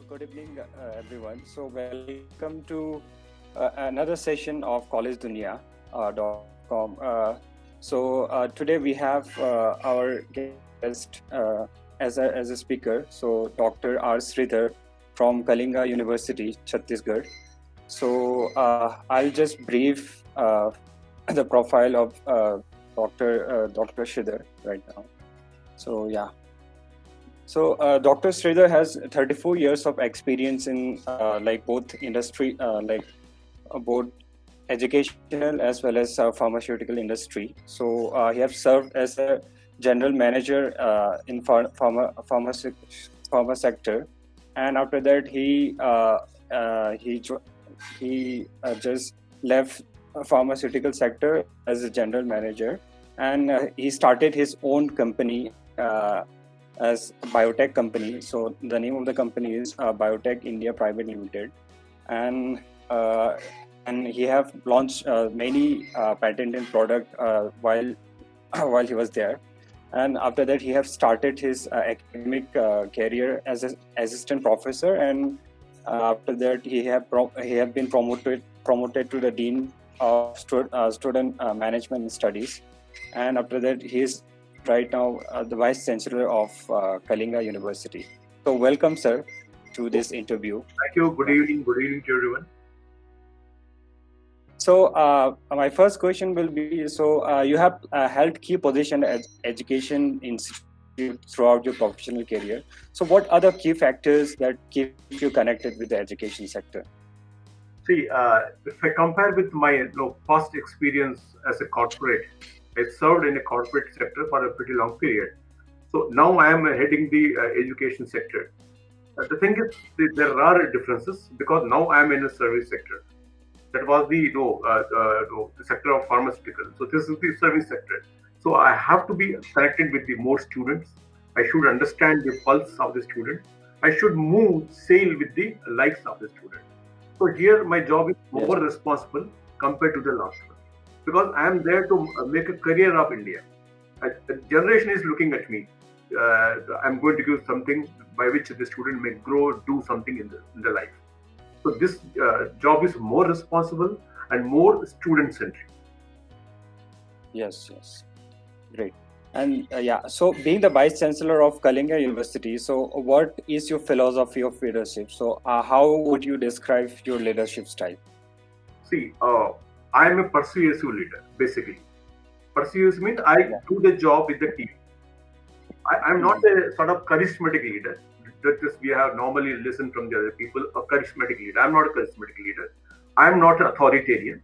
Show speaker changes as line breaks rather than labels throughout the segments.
Good evening, everyone. So, welcome to another session of College Dunia .com. Today we have our guest as a speaker. So, Dr. R. Sridhar from Kalinga University, Chhattisgarh. So, I'll just brief the profile of Dr. Sridhar right now. So, yeah. So, Dr. Sridhar has 34 years of experience in both industry, both educational as well as pharmaceutical industry. So, he has served as a general manager in pharma sector, and after that he just left pharmaceutical sector as a general manager, and he started his own company. As biotech company. So the name of the company is Biotech India Private Limited, and he have launched many patented product while while he was there. And after that, he have started his academic career as an assistant professor, and after that, he have been promoted to the dean of student management studies, and after that, he is right now the Vice Chancellor of Kalinga University. So welcome, sir, to this interview.
Thank you. Good evening. Good evening to everyone.
So my first question will be, so you have held key position as education institute throughout your professional career. So what are the key factors that keep you connected with the education sector?
See, if I compare with my past experience as a corporate, I served in a corporate sector for a pretty long period. So now I am heading the education sector. The thing is, there are differences because now I am in a service sector. That was the sector of pharmaceutical. So this is the service sector. So I have to be connected with the more students. I should understand the pulse of the student. I should sail with the likes of the student. So here my job is more responsible compared to the last one. Because I am there to make a career of India. A generation is looking at me. I'm going to give something by which the student may grow, do something in the life. So this job is more responsible and more student-centric.
Yes, great. And so being the Vice Chancellor of Kalinga University, so what is your philosophy of leadership? So how would you describe your leadership style?
See, I am a persuasive leader, basically. Persuasive means I do the job with the team. I am not a sort of charismatic leader. That is, we have normally listened from the other people, a charismatic leader. I am not a charismatic leader. I am not an authoritarian.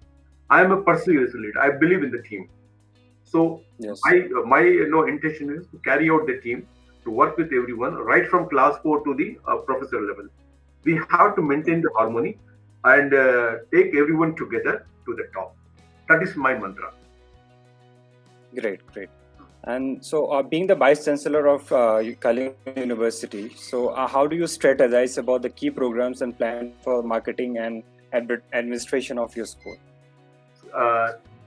I am a persuasive leader. I believe in the team. So my intention is to carry out the team, to work with everyone, right from class 4 to the professor level. We have to maintain the harmony and take everyone together to the top. That is my mantra.
Great. And so being the Vice Chancellor of Kalinga University, so how do you strategize about the key programs and plan for marketing and administration of your school?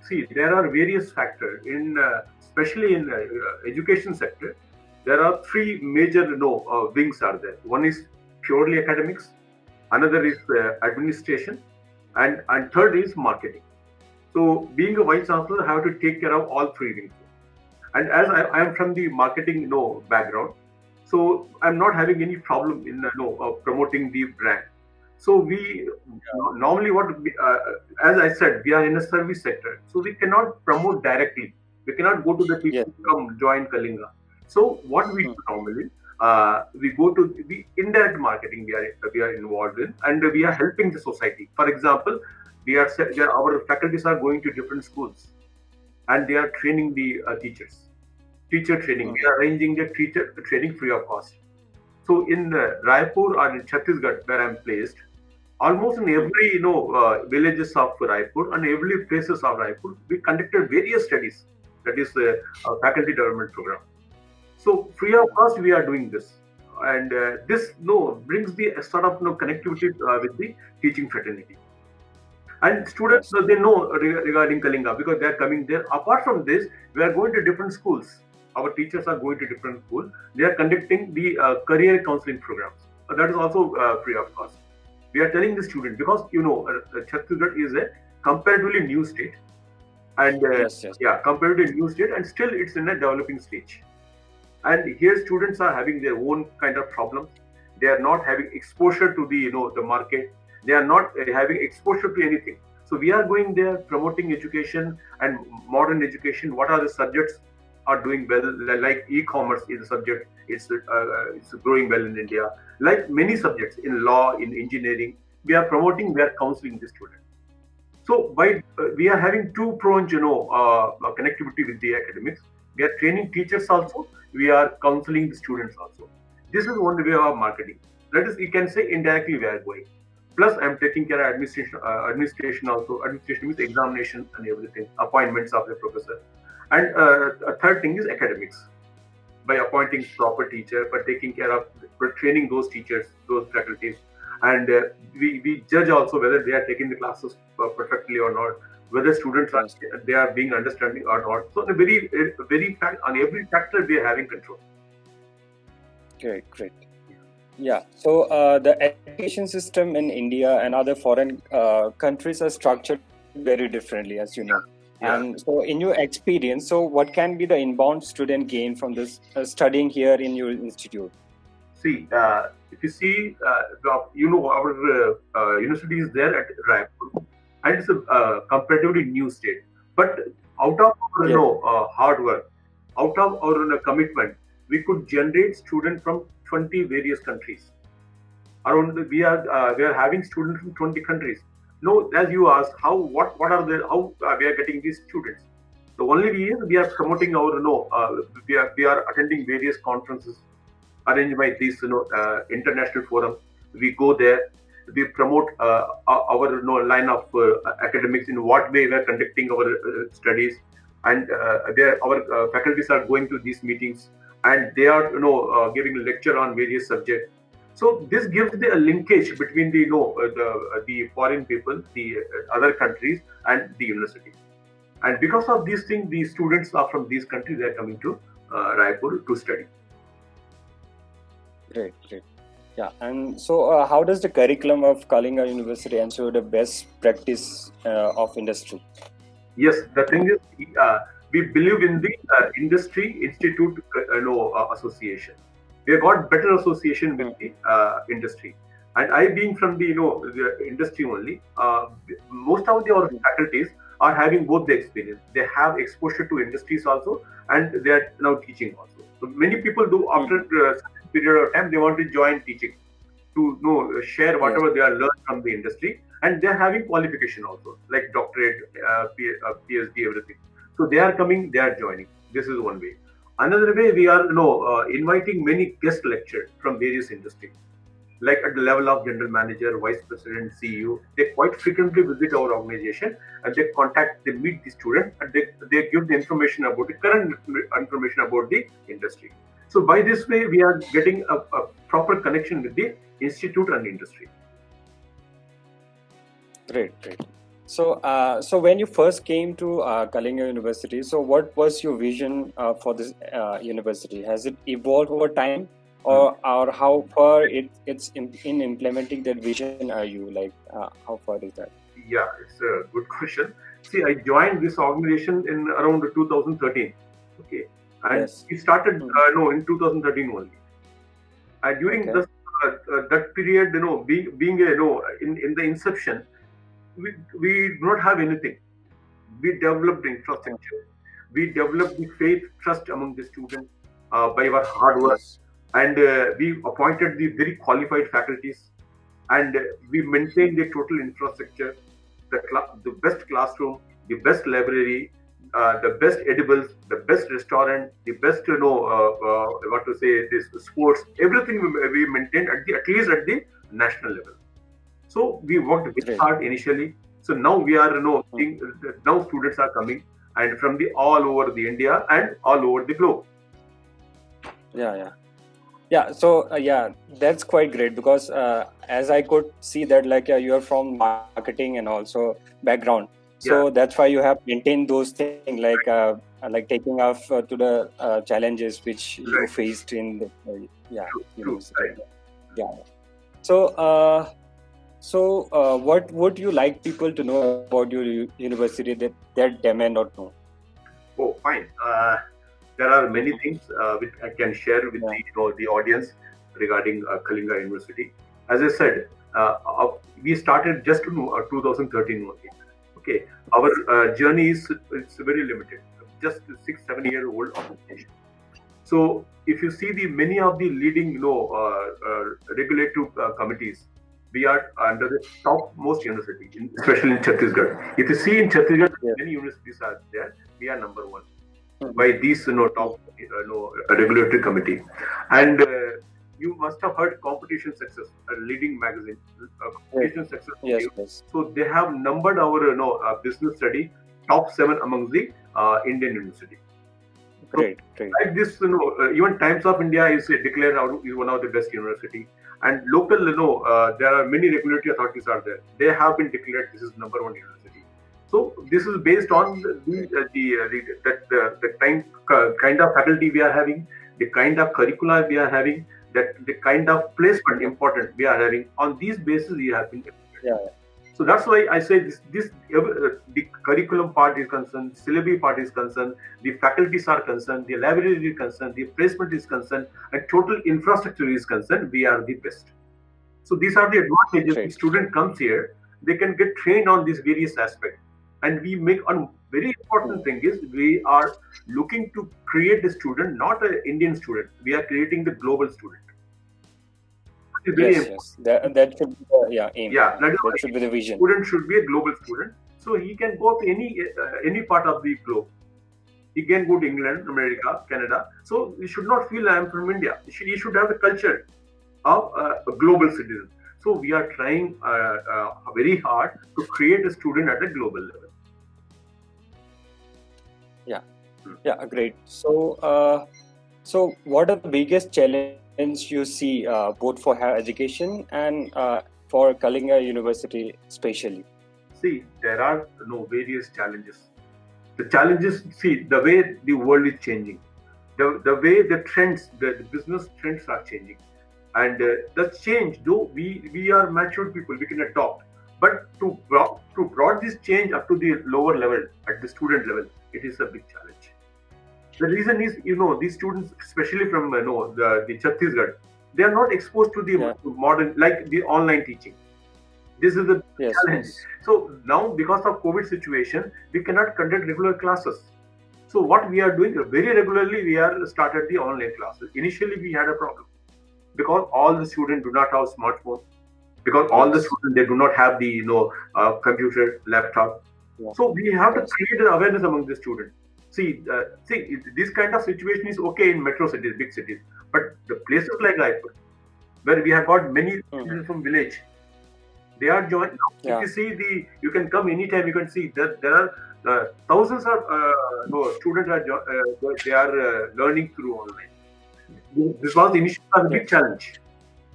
See, there are various factors, especially in the education sector. There are three major wings are there. One is purely academics, another is administration, and third is marketing. So being a Vice Chancellor, I have to take care of all three wings. And as I am from the marketing background, so I'm not having any problem in promoting the brand. So we normally as I said, we are in a service sector, so we cannot promote directly. We cannot go to the people to come join Kalinga. So what we do normally, we go to the indirect marketing we are involved in, and we are helping the society. For example, our faculties are going to different schools, and they are training the teachers. Teacher training. We are arranging the teacher training free of cost. So in Raipur or in Chhattisgarh, where I'm placed, almost in every villages of Raipur and every places of Raipur, we conducted various studies. That is a faculty development program. So free of cost, we are doing this, and this brings the sort of connectivity with the teaching fraternity. And students, they know regarding Kalinga because they are coming there. Apart from this, we are going to different schools. Our teachers are going to different schools. They are conducting the career counseling programs. that is also free of cost. We are telling the student because Chhattisgarh is a comparatively new state, and
Yes, yes.
comparatively new state, and still it's in a developing stage. And here students are having their own kind of problems. They are not having exposure to the market. They are not having exposure to anything. So we are going there promoting education and modern education. What are the subjects are doing well? Like e-commerce is a subject. It's growing well in India. Like many subjects in law, in engineering, we are promoting. We are counseling the student. So by we are having two-pronged, connectivity with the academics. We are training teachers also. We are counseling the students also. This is one way of marketing. That is, you can say indirectly we are going. Plus, I'm taking care of administration. Administration also. Administration means examination and everything. Appointments of the professor. And a third thing is academics. By appointing proper teacher, by taking care of, for training those teachers, those faculties, and we judge also whether they are taking the classes perfectly or not, whether students are they are being understanding or not. So on on every factor we are having control.
Great, great. Yeah. So the education system in India and other foreign countries are structured very differently, as you know.
Yeah.
And so, in your experience, so what can be the inbound student gain from this studying here in your institute?
See, if you see, our university is there at Raipur, and it's a comparatively new state. But out of our hard work, out of our commitment, we could generate students from 20 various countries. We are having students from 20 countries. No, as you asked, what are we are getting these students? The only way is we are promoting we are attending various conferences arranged by these international forums. We go there, we promote our line of academics, in what way we are conducting our studies, and our faculties are going to these meetings, and they are giving a lecture on various subjects. So this gives a linkage between the foreign people, the other countries, and the university. And because of these things, the students are from these countries, they are coming to Raipur to study.
Great, great. Yeah, and so how does the curriculum of Kalinga University ensure the best practice of industry?
Yes, the thing is, we believe in the industry institute association. We have got better association with the industry. And I, being from the industry only, most of our faculties are having both the experience. They have exposure to industries also, and they are now teaching also. So many people do after a period of time, they want to join teaching to share whatever they are learned from the industry, and they are having qualification also, like doctorate, PhD, everything. So they are coming, they are joining. This is one way. Another way, we are inviting many guest lecturers from various industries, like at the level of general manager, vice president, CEO. They quite frequently visit our organization, and they meet the student, and they give the information about the current information about the industry. So by this way, we are getting a proper connection with the institute and industry.
Great, great. So, so when you first came to Kalinga University, so what was your vision for this university? Has it evolved over time, or how far it's in implementing that vision are you? Like, how far is that?
Yeah, it's a good question. See, I joined this organization in around 2013. Okay, and we started in 2013 only. And during that period, being in the inception, we do not have anything. We developed the infrastructure. We developed the faith, trust among the students by our hard work. And we appointed the very qualified faculties. And we maintained the total infrastructure, the best classroom, the best library, the best edibles, the best restaurant, the best, this sports, everything we maintained at least at the national level. So we worked very hard initially. So now we are seeing, now students are coming, and from all over the India and all over the globe.
Yeah. So that's quite great, because as I could see that you are from marketing and also background. So that's why you have maintained those things, like taking off to the challenges which you faced in the
True.
Yeah. What would you like people to know about your university that they may not know?
Oh, fine. There are many things which I can share with the audience regarding Kalinga University. As I said, we started just in 2013 only. Okay, our journey is it's very limited, just 6-7 year old organization. So if you see the many of the leading regulative committees, we are under the topmost university, especially in Chhattisgarh. If you see in Chhattisgarh, many universities are there. We are number one by these top regulatory committee. And you must have heard Competition Success, a leading magazine. Competition Success.
Yes.
So they have numbered our business study top 7 among the Indian university.
Great.
Like this, even Times of India is declared is one of the best university. And local, there are many regulatory authorities are there. They have been declared this is number 1 university. So this is based on the kind of faculty we are having, the kind of curricula we are having, that the kind of placement important we are having. On these basis, we have been. So that's why I say the curriculum part is concerned, syllabi part is concerned, the faculties are concerned, the library is concerned, the placement is concerned, and total infrastructure is concerned, we are the best. So these are the advantages. The student comes here, they can get trained on these various aspects. And we make one very important thing is we are looking to create the student, not an Indian student. We are creating the global student.
Yes. That should be the aim.
That
should be the vision.
Student should be a global student, so he can go to any part of the globe. He can go to England, America, Canada. So he should not feel I am from India. He should have the culture of a global citizen. So we are trying very hard to create a student at a global level.
Yeah, great. So what are the biggest challenges you see both for higher education and for Kalinga University especially?
See, there are various challenges. The challenges, see, the way the world is changing, the way the trends, the business trends are changing. And the change, though we are mature people, we can adopt. But to brought this change up to the lower level, at the student level, it is a big challenge. The reason is, these students, especially from the Chhattisgarh, they are not exposed to the modern, like the online teaching. This is the challenge.
Yes.
So now, because of COVID situation, we cannot conduct regular classes. So what we are doing very regularly, we are started the online classes. Initially, we had a problem because all the students do not have smartphone. Because all the students, they do not have the computer, laptop. So we have to create an awareness among the students. See, this kind of situation is okay in metro cities, big cities, but the places like Raipur, where we have got many students from village, they are joined. If you see you can come anytime. You can see that there are thousands of students they are learning through online. This was initially a big challenge.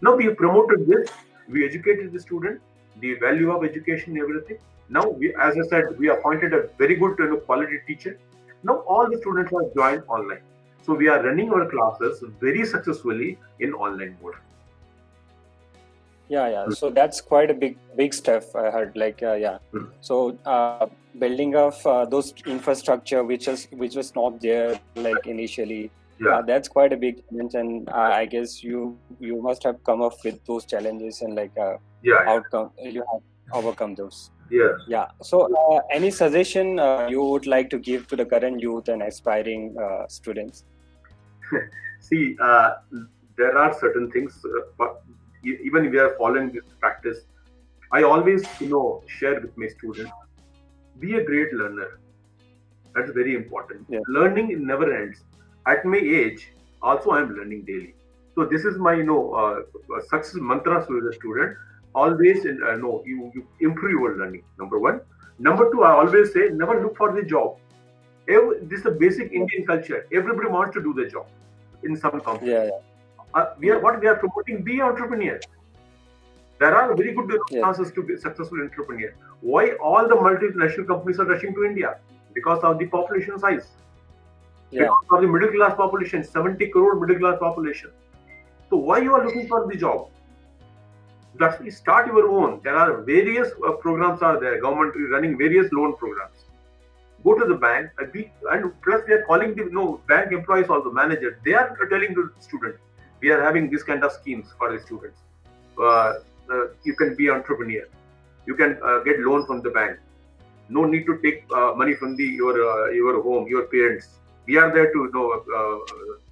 Now we promoted this. We educated the student, the value of education, everything. Now, as I said, we appointed a very good quality teacher. Now all the students are joined online. So we are running our classes very successfully in online mode.
Yeah. So that's quite a big step, I heard. So building of those infrastructure which was not there like initially. That's quite a big challenge, and I guess you must have come up with those challenges and outcome. You have overcome those. Yeah. So any suggestion you would like to give to the current youth and aspiring students?
See, there are certain things, but even we are following this practice. I always, share with my students, be a great learner. That's very important. Learning never ends. At my age, also I am learning daily. So this is my, success mantra to the student. Always, you improve your learning. Number one. Number two, I always say, never look for the job. This is a basic Indian culture. Everybody wants to do the job in some company. What we are promoting, be entrepreneur. There are very good chances to be successful entrepreneur. Why all the multinational companies are rushing to India? Because of the population size. Because of the middle class population, 70 crore middle class population. So why you are looking for the job? That's why start your own. There are various programs are there. Government is running various loan programs. Go to the bank and plus we are calling the bank employees also managers. They are telling the students, we are having this kind of schemes for the students. You can be entrepreneur. You can get loan from the bank. No need to take money from your home, your parents. We are there to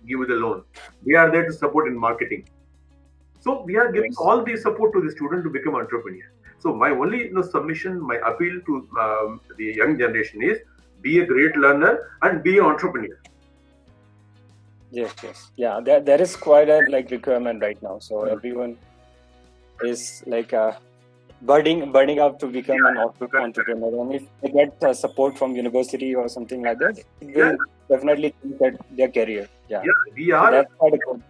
give you the loan. We are there to support in marketing. So we are giving all the support to the student to become entrepreneur. So my only submission, my appeal to the young generation is be a great learner and be an entrepreneur.
Yes. Yeah, there is quite a requirement right now. So everyone is budding up to become an entrepreneur. And if they get support from university or something like that, it will definitely change their career. Yeah,
we are.
So that's quite a good.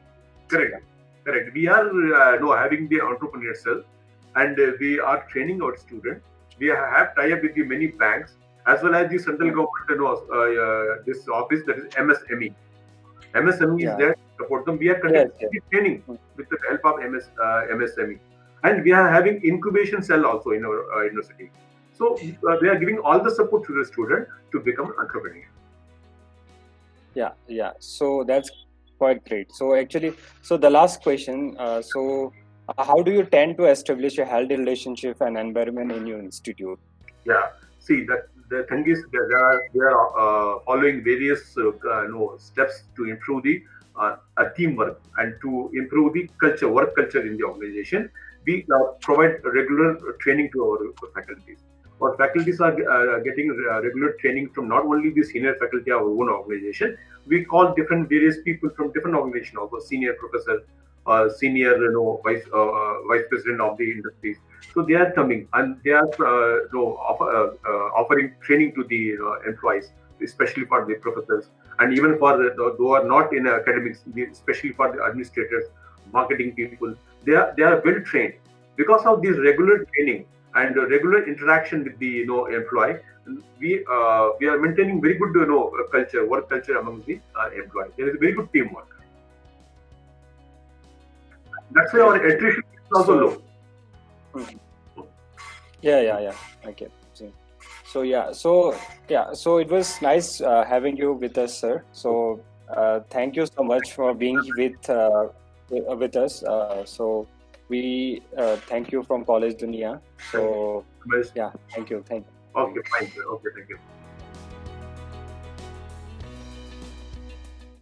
Correct. We are having the entrepreneur cell, and we are training our students. We have tie-up with the many banks as well as the central government. This office, that is MSME. MSME is there to support them. We are conducting training with the help of MSME, and we are having incubation cell also in our university. So we are giving all the support to the student to become an entrepreneur.
Yeah. So that's quite great. So actually, the last question. How do you tend to establish a healthy relationship and environment in your institute?
Yeah. See, the thing is they are following various steps to improve the teamwork and to improve the work culture in the organization. We provide regular training to our faculties. Our faculties are getting regular training from not only the senior faculty of our own organization. We call various people from different organizations, also senior professor, senior vice president of the industries. So they are coming and they are offering training to the employees, especially for the professors and even for those who are not in academics, especially for the administrators, marketing people. They are well trained because of this regular training and regular interaction with the employee. We are maintaining very good work culture among the employees. There is very good teamwork. That's why our attrition is also low.
Yeah. Okay. So it was nice having you with us, sir. So thank you so much for being with us. So we thank you from College Dunia. So yeah, thank you.
Okay, fine. Okay, thank you.